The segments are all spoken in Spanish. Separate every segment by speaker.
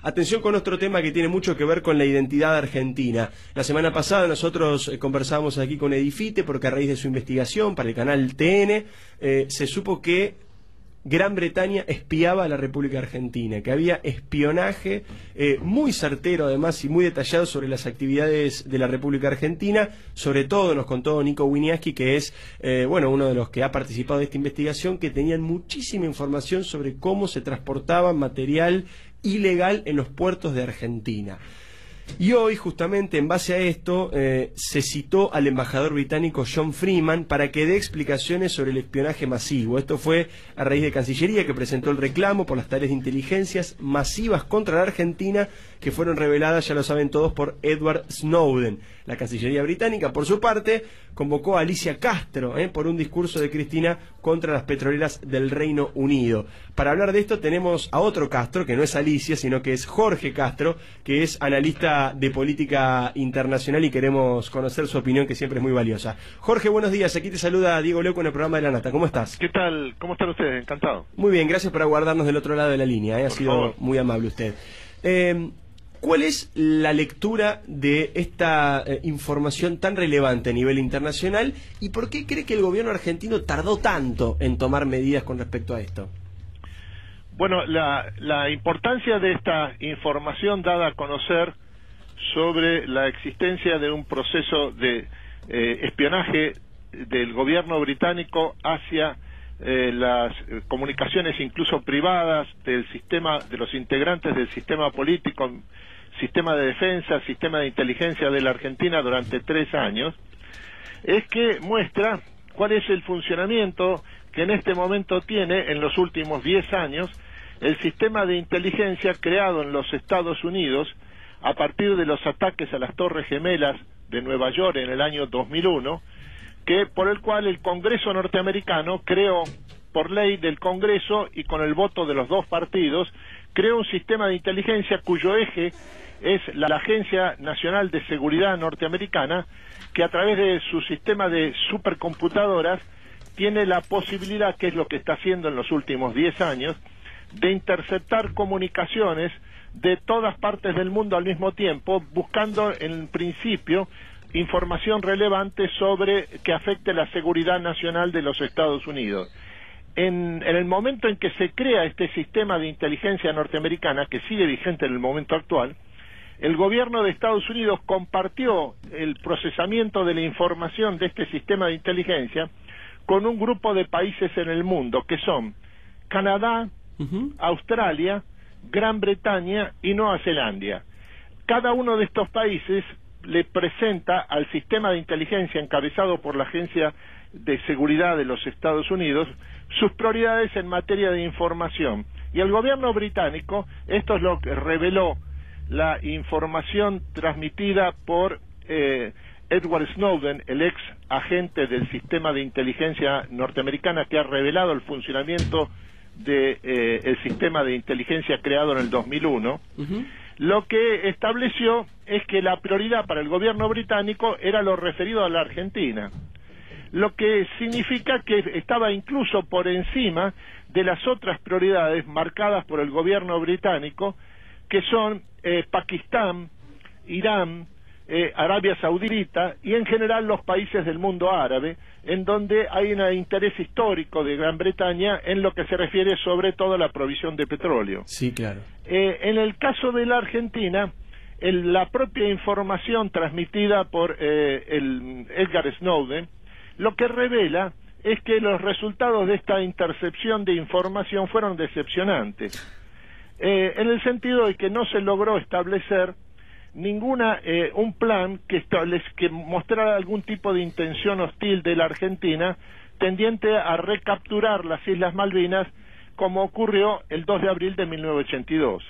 Speaker 1: Atención con nuestro tema que tiene mucho que ver con la identidad argentina. La semana pasada nosotros conversábamos aquí con Edifite porque a raíz de su investigación para el canal TN se supo que Gran Bretaña espiaba a la República Argentina, que había espionaje muy certero además y muy detallado sobre las actividades de la República Argentina. Sobre todo nos contó Nico Winiarski, que es uno de los que ha participado de esta investigación, que tenían muchísima información sobre cómo se transportaba material ilegal en los puertos de Argentina. Y hoy, justamente en base a esto, se citó al embajador británico John Freeman para que dé explicaciones sobre el espionaje masivo. Esto fue a raíz de Cancillería, que presentó el reclamo por las tareas de inteligencias masivas contra la Argentina, que fueron reveladas, ya lo saben todos, por Edward Snowden. La Cancillería británica, por su parte, convocó a Alicia Castro por un discurso de Cristina contra las petroleras del Reino Unido. Para hablar de esto tenemos a otro Castro, que no es Alicia, sino que es Jorge Castro, que es analista de política internacional, y queremos conocer su opinión, que siempre es muy valiosa. Jorge, buenos días. Aquí te saluda Diego Leuco en el programa de La Nata. ¿Cómo estás?
Speaker 2: ¿Qué tal? ¿Cómo están ustedes? Encantado.
Speaker 1: Muy bien, gracias por aguardarnos del otro lado de la línea. Ha sido muy amable usted. ¿Cuál es la lectura de esta información tan relevante a nivel internacional y por qué cree que el gobierno argentino tardó tanto en tomar medidas con respecto a esto?
Speaker 2: Bueno, la importancia de esta información dada a conocer sobre la existencia de un proceso de espionaje del gobierno británico hacia las comunicaciones incluso privadas del sistema, de los integrantes del sistema político, sistema de defensa, sistema de inteligencia de la Argentina durante 3 años, es que muestra cuál es el funcionamiento que en este momento tiene en los últimos 10 años el sistema de inteligencia creado en los Estados Unidos a partir de los ataques a las Torres Gemelas de Nueva York en el año 2001, por el cual el Congreso norteamericano creó, por ley del Congreso y con el voto de los dos partidos, creó un sistema de inteligencia cuyo eje es la Agencia Nacional de Seguridad norteamericana, que a través de su sistema de supercomputadoras tiene la posibilidad, que es lo que está haciendo en los últimos 10 años, de interceptar comunicaciones de todas partes del mundo al mismo tiempo, buscando en principio información relevante sobre que afecte la seguridad nacional de los Estados Unidos. En el momento en que se crea este sistema de inteligencia norteamericana, que sigue vigente en el momento actual, el gobierno de Estados Unidos compartió el procesamiento de la información de este sistema de inteligencia con un grupo de países en el mundo, que son Canadá, Australia, Gran Bretaña y Nueva Zelanda. Cada uno de estos países le presenta al sistema de inteligencia encabezado por la Agencia de Seguridad de los Estados Unidos sus prioridades en materia de información. Y el gobierno británico, esto es lo que reveló la información transmitida por Edward Snowden, el ex agente del sistema de inteligencia norteamericana, que ha revelado el funcionamiento el sistema de inteligencia creado en el 2001, lo que estableció es que la prioridad para el gobierno británico era lo referido a la Argentina, lo que significa que estaba incluso por encima de las otras prioridades marcadas por el gobierno británico, que son Pakistán, Irán, Arabia Saudita y en general los países del mundo árabe, en donde hay un interés histórico de Gran Bretaña en lo que se refiere sobre todo a la provisión de petróleo.
Speaker 1: Sí, claro.
Speaker 2: En el caso de la Argentina, la propia información transmitida por el Edward Snowden, lo que revela es que los resultados de esta intercepción de información fueron decepcionantes, en el sentido de que no se logró establecer un plan que mostrara algún tipo de intención hostil de la Argentina tendiente a recapturar las Islas Malvinas, como ocurrió el 2 de abril de 1982.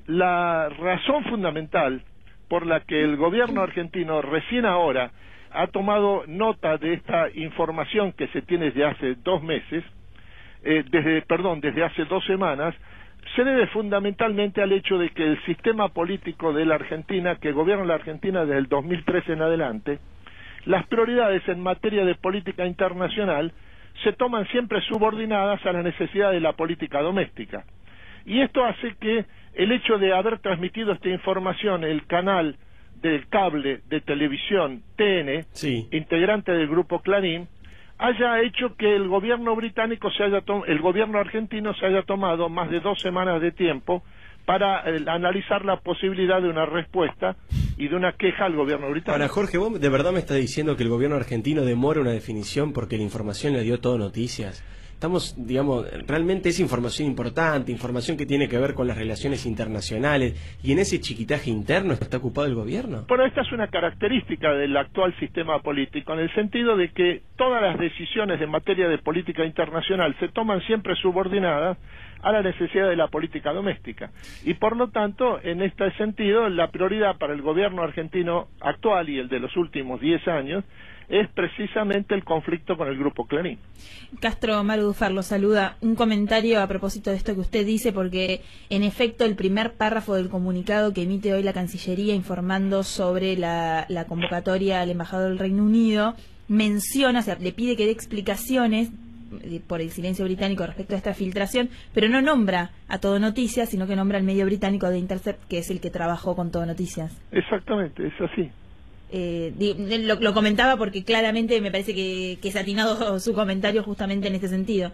Speaker 2: La razón fundamental por la que el gobierno argentino recién ahora ha tomado nota de esta información que se tiene desde hace 2 meses, desde hace 2 semanas, se debe fundamentalmente al hecho de que el sistema político de la Argentina, que gobierna la Argentina desde el 2013 en adelante, las prioridades en materia de política internacional se toman siempre subordinadas a la necesidad de la política doméstica. Y esto hace que el hecho de haber transmitido esta información el canal del cable de televisión TN,
Speaker 1: sí,
Speaker 2: integrante del grupo Clarín, haya hecho que el gobierno británico el gobierno argentino se haya tomado más de 2 semanas de tiempo para analizar la posibilidad de una respuesta y de una queja al gobierno británico.
Speaker 1: Ahora, Jorge, ¿vos de verdad me estás diciendo que el gobierno argentino demora una definición porque la información le dio Todo Noticias? Estamos, digamos, realmente es información importante, información que tiene que ver con las relaciones internacionales, y en ese chiquitaje interno está ocupado el gobierno.
Speaker 2: Bueno, esta es una característica del actual sistema político, en el sentido de que todas las decisiones en materia de política internacional se toman siempre subordinadas a la necesidad de la política doméstica. Y por lo tanto, en este sentido, la prioridad para el gobierno argentino actual y el de los últimos 10 años es precisamente el conflicto con el grupo Clarín.
Speaker 3: Castro, Maru Dufar lo saluda. Un comentario a propósito de esto que usted dice, porque en efecto el primer párrafo del comunicado que emite hoy la Cancillería informando sobre la convocatoria al embajador del Reino Unido menciona, o sea, le pide que dé explicaciones por el silencio británico respecto a esta filtración, pero no nombra a Todo Noticias, sino que nombra al medio británico de Intercept, que es el que trabajó con Todo Noticias.
Speaker 2: Exactamente, es así.
Speaker 3: Lo comentaba porque claramente me parece que es atinado su comentario justamente en este sentido.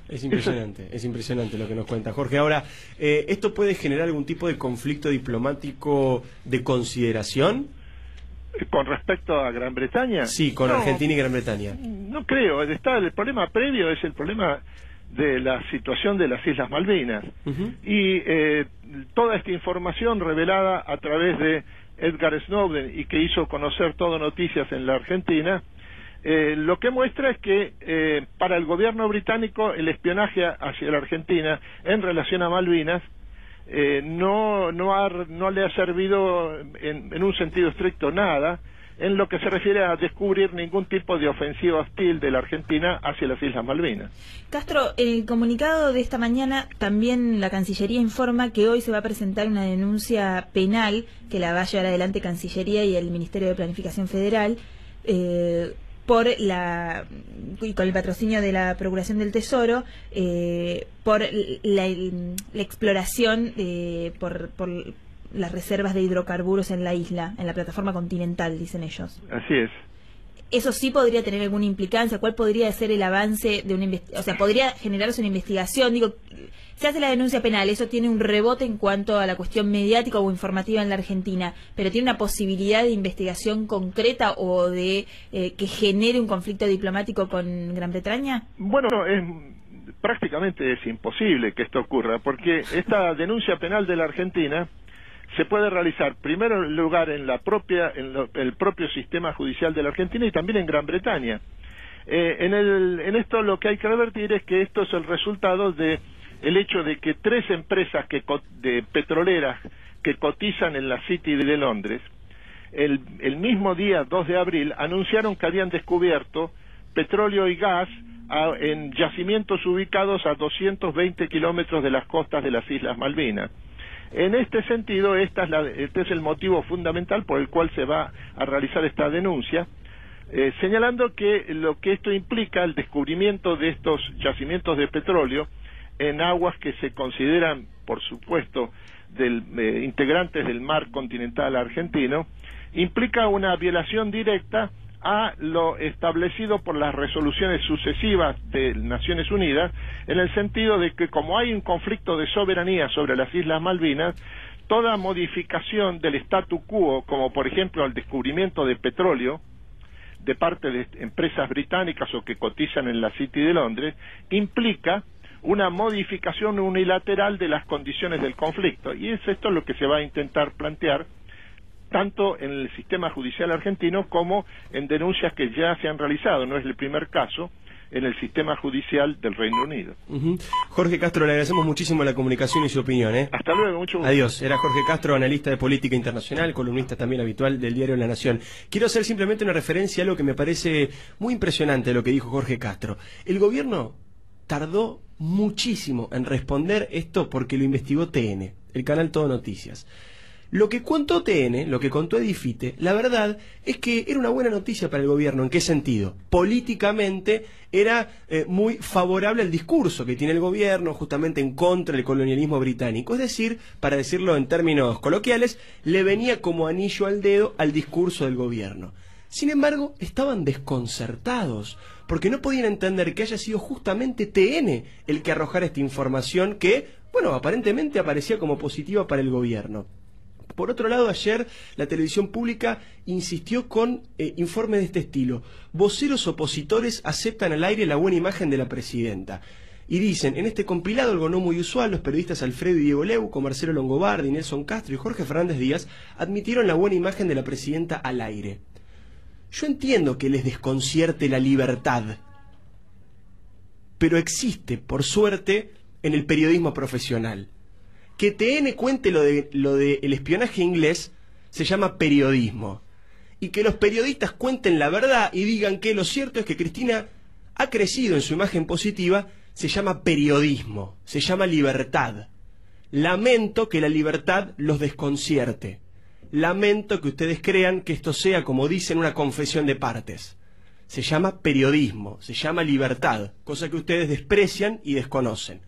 Speaker 1: Es impresionante lo que nos cuenta Jorge. Ahora, ¿esto puede generar algún tipo de conflicto diplomático de consideración?
Speaker 2: ¿Con respecto a Gran Bretaña?
Speaker 1: Sí, con Argentina y Gran Bretaña.
Speaker 2: No creo. El problema previo es el problema de la situación de las Islas Malvinas. Y toda esta información revelada a través de Edward Snowden y que hizo conocer Todo Noticias en la Argentina, lo que muestra es que para el gobierno británico el espionaje hacia la Argentina en relación a Malvinas no le ha servido en un sentido estricto nada en lo que se refiere a descubrir ningún tipo de ofensiva hostil de la Argentina hacia las Islas Malvinas.
Speaker 3: Castro, en el comunicado de esta mañana también la Cancillería informa que hoy se va a presentar una denuncia penal que la va a llevar adelante Cancillería y el Ministerio de Planificación Federal con el patrocinio de la Procuración del Tesoro por la exploración por las reservas de hidrocarburos en la isla, en la plataforma continental, dicen ellos.
Speaker 2: Así es.
Speaker 3: ¿Eso sí podría tener alguna implicancia? ¿Cuál podría ser el avance de una investigación? O sea, ¿podría generarse una investigación? Digo, se hace la denuncia penal, eso tiene un rebote en cuanto a la cuestión mediática o informativa en la Argentina, pero ¿tiene una posibilidad de investigación concreta o de que genere un conflicto diplomático con Gran Bretaña?
Speaker 2: Bueno, prácticamente es imposible que esto ocurra, porque esta denuncia penal de la Argentina se puede realizar primero en lugar en el propio sistema judicial de la Argentina y también en Gran Bretaña. En esto lo que hay que revertir es que esto es el resultado de el hecho de que 3 empresas de petroleras que cotizan en la City de Londres el mismo día 2 de abril anunciaron que habían descubierto petróleo y gas en yacimientos ubicados a 220 kilómetros de las costas de las Islas Malvinas. En este sentido, este es el motivo fundamental por el cual se va a realizar esta denuncia, señalando que lo que esto implica, el descubrimiento de estos yacimientos de petróleo en aguas que se consideran, por supuesto, integrantes del mar continental argentino, implica una violación directa a lo establecido por las resoluciones sucesivas de Naciones Unidas, en el sentido de que como hay un conflicto de soberanía sobre las Islas Malvinas, toda modificación del statu quo, como por ejemplo el descubrimiento de petróleo de parte de empresas británicas o que cotizan en la City de Londres, implica una modificación unilateral de las condiciones del conflicto. Y es esto lo que se va a intentar plantear tanto en el sistema judicial argentino como en denuncias que ya se han realizado, no es el primer caso, en el sistema judicial del Reino Unido.
Speaker 1: Jorge Castro, le agradecemos muchísimo la comunicación y su opinión.
Speaker 2: Hasta luego, mucho gusto.
Speaker 1: Adiós. Era Jorge Castro, analista de política internacional, columnista también habitual del diario La Nación. Quiero hacer simplemente una referencia a algo que me parece muy impresionante, lo que dijo Jorge Castro. El gobierno tardó muchísimo en responder esto porque lo investigó TN, el canal Todo Noticias. Lo que contó TN, lo que contó Edifite, la verdad es que era una buena noticia para el gobierno. ¿En qué sentido? Políticamente era muy favorable al discurso que tiene el gobierno justamente en contra del colonialismo británico. Es decir, para decirlo en términos coloquiales, le venía como anillo al dedo al discurso del gobierno. Sin embargo, estaban desconcertados, porque no podían entender que haya sido justamente TN el que arrojara esta información que, bueno, aparentemente aparecía como positiva para el gobierno. Por otro lado, ayer la televisión pública insistió con informes de este estilo. Voceros opositores aceptan al aire la buena imagen de la presidenta. Y dicen, en este compilado, algo no muy usual, los periodistas Alfredo y Diego Leuco, Marcelo Longobardi, Nelson Castro y Jorge Fernández Díaz admitieron la buena imagen de la presidenta al aire. Yo entiendo que les desconcierte la libertad, pero existe, por suerte, en el periodismo profesional. Que TN cuente lo de el espionaje inglés se llama periodismo. Y que los periodistas cuenten la verdad y digan que lo cierto es que Cristina ha crecido en su imagen positiva, se llama periodismo, se llama libertad. Lamento que la libertad los desconcierte. Lamento que ustedes crean que esto sea, como dicen, una confesión de partes. Se llama periodismo, se llama libertad, cosa que ustedes desprecian y desconocen.